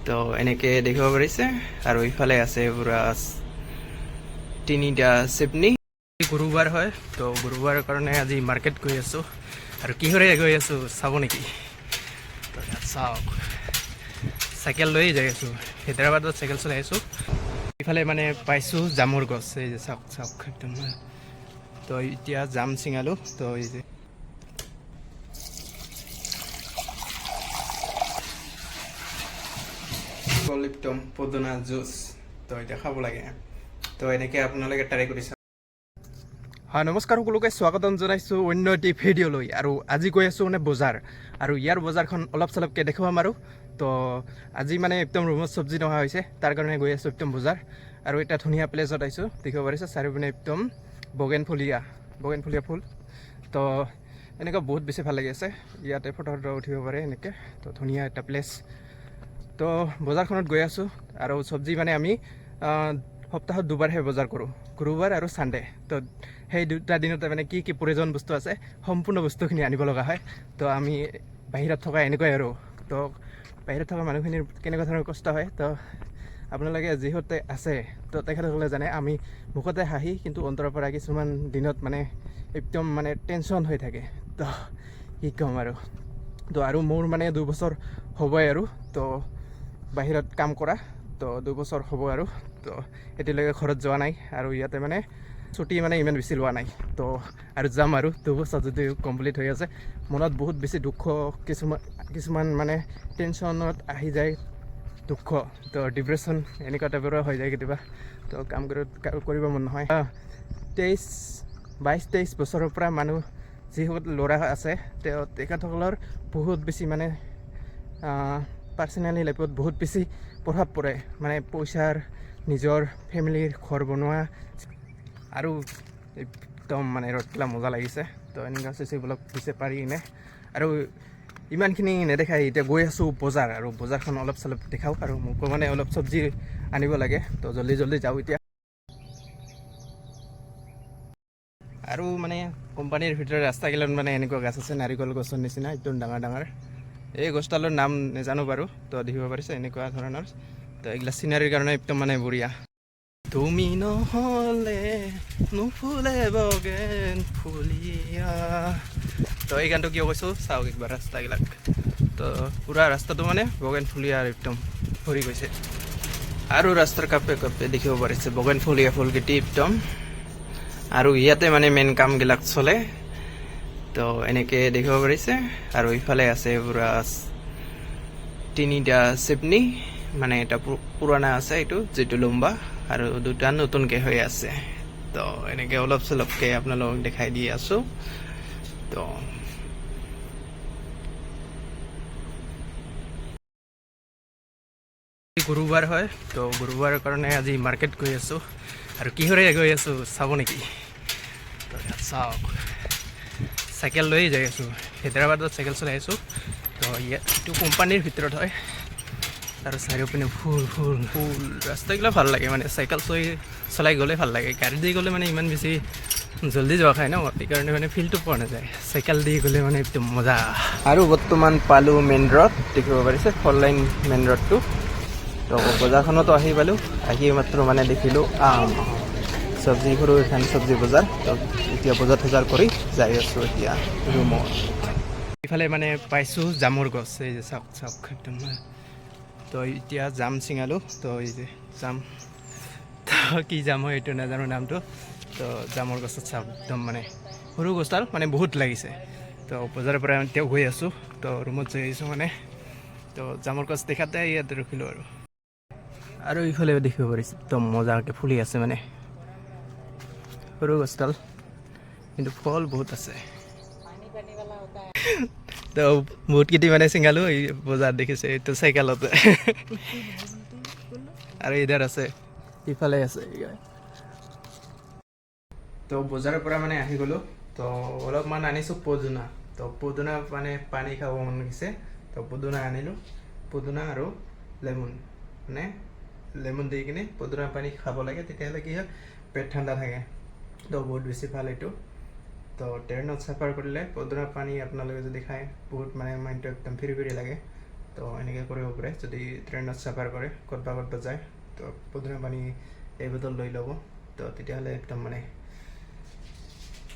তো এনেকে দেখিব পাৰিছে আৰু ইফালে আছে পুৰা তিনিটা চেপনি। গুৰুবাৰ হয়, তো গুৰুবাৰৰ কাৰণে আজি মাৰ্কেট গৈ আছোঁ আৰু কিহৰে গৈ আছোঁ চাব নেকি? তো ইয়াত চাওক, চাইকেল লৈয়ে যাই আছোঁ, হায়দৰাবাদত চাইকেল চলাই আছোঁ। ইফালে মানে পাইছোঁ জামৰ গছ, এই যে চাওক চাওক একদম। তো এতিয়া জাম ছিঙালোঁ, তো এই যে একদম পদুনা জুচ, তো এতিয়া খাব লাগে। তো এনেকৈ আপোনালোকে ট্ৰাই কৰি চাওক। হয়, নমস্কাৰ সকলোকে স্বাগতম জনাইছোঁ অন্য এটি ভিডিঅ'লৈ। আৰু আজি গৈ আছোঁ মানে বজাৰ, আৰু ইয়াৰ বজাৰখন অলপ চলপকৈ দেখুৱাম। আৰু তো আজি মানে একদম ৰুমত চব্জি নহা হৈছে, তাৰ কাৰণে গৈ আছোঁ একদম বজাৰ। আৰু এটা ধুনীয়া প্লেচত আহিছোঁ, দেখিব পাৰিছে চাৰিওপিনে একদম বগেনভেলিয়া ফুল। তো এনেকুৱা বহুত বেছি ভাল লাগি আছে, ইয়াতে ফটো উঠিব পাৰে এনেকৈ। তো ধুনীয়া এটা প্লেচ। তো বজাৰখনত গৈ আছোঁ, আৰু চব্জি মানে আমি সপ্তাহত দুবাৰহে বজাৰ কৰোঁ, গুৰুবাৰ আৰু ছানডে'। তো সেই দুটা দিনতে মানে কি কি প্ৰয়োজন বস্তু আছে সম্পূৰ্ণ বস্তুখিনি আনিব লগা হয়। তো আমি বাহিৰত থকা এনেকুৱাই আৰু। তো বাহিৰত থকা মানুহখিনিৰ কেনেকুৱা ধৰণৰ কষ্ট হয়, তো আপোনালোকে যিহঁতে আছে তো তেখেতসকলে জানে। আমি মুখতে হাঁহি, কিন্তু অন্তৰৰ পৰা কিছুমান দিনত মানে একদম মানে টেনশ্যন হৈ থাকে। তো কি ক'ম আৰু। তো আৰু মোৰ মানে 2 বছৰ হ'বই আৰু, তো বাহিৰত কাম কৰা। তো 2 বছৰ হ'ব আৰু। তো এতিয়ালৈকে ঘৰত যোৱা নাই, আৰু ইয়াতে মানে ছুটি মানে ইমান বেছি লোৱা নাই। তো আৰু যাম আৰু 2 বছৰ যদি কমপ্লিট হৈ আছে। মনত বহুত বেছি দুখ, কিছুমান মানে টেনশ্যনত আহি যায় দুখ। তো ডিপ্ৰেশ্যন এনেকুৱা টাইপৰো হৈ যায় কেতিয়াবা। তো কাম কৰিব মন নহয়। 22-23 বছৰৰ পৰা মানুহ যিসকল ল'ৰা আছে, তেখেতসকলৰ বহুত বেছি মানে পাৰ্চনেলি লাইফত বহুত বেছি প্ৰভাৱ পৰে। মানে পইচাৰ, নিজৰ ফেমিলিৰ ঘৰ বনোৱা, আৰু একদম মানে ৰ'দবিলাক মজা লাগিছে। তো এনেকুৱা চিচিবিলাক পিছে পাৰি কিনে, আৰু ইমানখিনি নেদেখাই। এতিয়া গৈ আছোঁ বজাৰ, আৰু বজাৰখন অলপ চলপ দেখাওক। আৰু মোকো মানে অলপ চব্জি আনিব লাগে, তো জল্দি যাওঁ এতিয়া। আৰু মানে কোম্পানীৰ ভিতৰত ৰাস্তাগিলাত মানে এনেকুৱা গাছ আছে, নাৰিকল গছৰ নিচিনা একদম ডাঙৰ। এই গছডালৰ নাম নাজানো বাৰু। তো দেখিব পাৰিছে এনেকুৱা ধৰণৰ। তো এইগিলা চিনাৰীৰ কাৰণে একদম মানে বঢ়িয়া। তুমি নহ'লে নুফুলে বগেনভেলিয়া। তো এই গানটো কিয় কৈছোঁ চাওক একবাৰ ৰাস্তাবিলাক। তো পুৰা ৰাস্তাটো মানে বগেনভেলিয়াৰ একদম ভৰি গৈছে, আৰু ৰাস্তাৰ কাষে দেখিব পাৰিছে বগেনভেলিয়া ফুলকেইটি একদম। আৰু ইয়াতে মানে মেইন কামবিলাক চলে। তো এনেকৈ দেখিব পাৰিছে, আৰু ইফালে আছে পুৰা তিনিটা চেপনি। মানে এটা পুৰণা আছে, এইটো যিটো লম্বা, আৰু দুটা নতুনকৈ হৈ আছে। তো এনেকৈ অলপ চলপকৈ আপোনালোকক দেখাই দি আছোঁ। তো গুৰুবাৰ হয়, তো গুৰুবাৰৰ কাৰণে আজি মাৰ্কেট গৈ আছোঁ, আৰু কিহৰে গৈ আছোঁ চাব নেকি? তো ইয়াত চাওক, চাইকেল লৈয়ে যাই আছোঁ, হায়দৰাবাদত চাইকেল চলাই আছোঁ। তো ইয়াত এইটো কোম্পানীৰ ভিতৰত হয়, আৰু চাৰিওপিনে ফুল ৰাস্তাগিলা ভাল লাগে। মানে চাইকেল চলাই গ'লে ভাল লাগে, গাড়ী দি গ'লে মানে ইমান বেছি জল্দি যোৱা খায় ন, সেইকাৰণে মানে ফিলটো পোৱা নাযায়। চাইকেল দি গ'লে মানে একদম মজা। আৰু বৰ্তমান পালোঁ মেইন ৰোড, দেখিব পাৰিছে 4 লাইন মেইন ৰোডটো। তো বজাৰখনতো আহি পালোঁ, আহি মাত্ৰ মানে দেখিলোঁ চব্জি সৰু এখন চব্জি বজাৰ। তো এতিয়া বজাৰ কৰি যাই আছোঁ এতিয়া ৰুমত। ইফালে মানে পাইছোঁ জামৰ গছ, এই যে চাওক একদম। তো এতিয়া জাম ছিঙালোঁ, তো এই যে জাম, তো কি জাম হয় এইটো নাজানো নামটো। তো জামৰ গছত চাওক একদম মানে সৰু গছডাল মানে বহুত লাগিছে। তো বজাৰৰ পৰা এতিয়া গৈ আছোঁ, তো ৰুমত যাই আহিছোঁ মানে। তো জামৰ গছ দেখাতে ইয়াতে ৰখিলোঁ আৰু ইফালে দেখিব পাৰিছে একদম মজাকৈ ফুলি আছে। মানে সৰু গছডাল, কিন্তু ফল বহুত আছে। তো বহুতকেইটি মানে ছিঙালোঁ এই বজাৰ, দেখিছে এইটো চাইকেলতে। আৰু ইধাৰ আছে, ইফালে আছে। তো বজাৰৰ পৰা মানে আহি গ'লোঁ, তো অলপমান আনিছোঁ পদুনা। তো পদুনা মানে পানী খাব মন গৈছে, তো পদুনা আনিলোঁ। পদুনা আৰু লেমন দি কিনে পদুনা পানী খাব লাগে, তেতিয়াহ'লে কি হয় পেট ঠাণ্ডা থাকে। তো বহুত বেছি ভাল এইটো। তো ট্ৰেইনত চাফাৰ কৰিলে পদুনা পানী আপোনালোকে যদি খায়, বহুত মানে মাইণ্ডটো একদম ফ্ৰী লাগে। তো তো এনেকৈ কৰিব পাৰে যদি ট্ৰেইনত চাফাৰ কৰে ক'ৰবাত যায় তো পদিনা পানী এই বটল লৈ ল'ব তো তেতিয়াহ'লে একদম মানে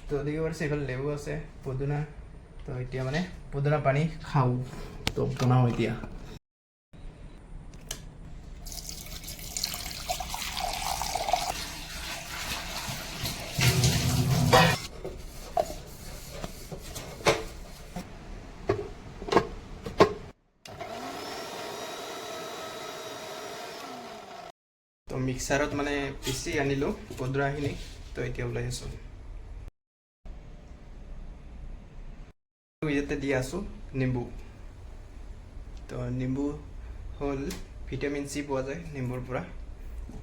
তো দেখিব পাৰিছে এইফালে লেবু আছে পদিনা তো এতিয়া মানে পদিনা পানী খাওঁ তো বনাওঁ এতিয়া তো মিক্সাৰত মানে পিচি আনিলোঁ পদিনাখিনি তো এতিয়া ওলাই আছোঁ ইয়াতে দি আছোঁ নিম্বু তো নিম্বু হ'ল ভিটামিন চি পোৱা যায় নিম্বুৰ পৰা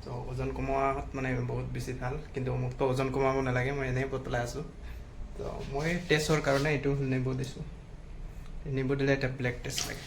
তো ওজন কমোৱাত মানে বহুত বেছি ভাল কিন্তু মোকতো ওজন কমাব নালাগে মই এনেই পেলাই আছোঁ তো মই টেষ্টৰ কাৰণে এইটো নিম্বু দিছোঁ নিম্বু দিলে এটা ব্লেক টেষ্ট লাগে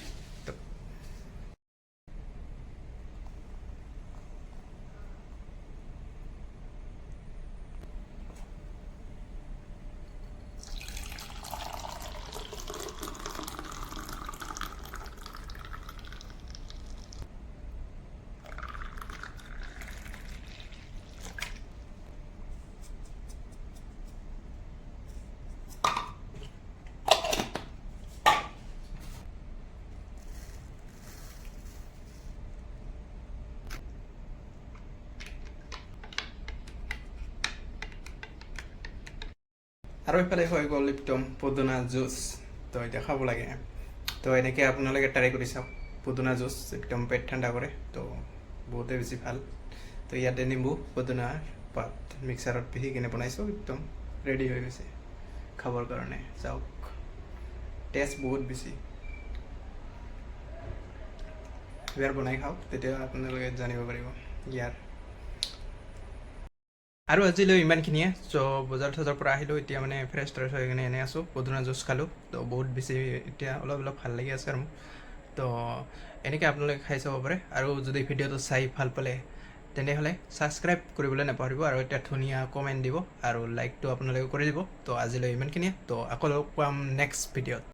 আৰু এইফালে হৈ গ'ল একদম পদিনা জুচ তো এতিয়া খাব লাগে তো এনেকৈ আপোনালোকে ট্ৰাই কৰি চাওক পদিনা জুচ একদম পেট ঠাণ্ডা কৰে তো বহুতেই বেছি ভাল তো ইয়াতে নিম্বু পদিনা পাত মিক্সাৰত পিহি কিনে বনাইছোঁ একদম ৰেডি হৈ গৈছে খাবৰ কাৰণে চাওক টেষ্ট বহুত বেছি এবাৰ বনাই খাওক তেতিয়া আপোনালোকে জানিব পাৰিব ইয়াৰ আৰু আজিলৈ ইমানখিনিয়ে চ' বজাৰ চজাৰ পৰা আহিলোঁ এতিয়া মানে ফ্ৰেছ ট্ৰেছ হৈ কিনে এনেই আছোঁ পদিনা জুচ খালোঁ তো বহুত বেছি এতিয়া অলপ ভাল লাগি আছে আৰু তো এনেকৈ আপোনালোকে খাই চাব পাৰে আৰু যদি ভিডিঅ'টো চাই ভাল পালে তেনেহ'লে ছাবস্ক্ৰাইব কৰিবলৈ নাপাহৰিব আৰু এটা ধুনীয়া কমেণ্ট দিব আৰু লাইকটো আপোনালোকে কৰি দিব তো আজিলৈ ইমানখিনিয়ে তো আকৌ লগ পাম নেক্সট ভিডিঅ'ত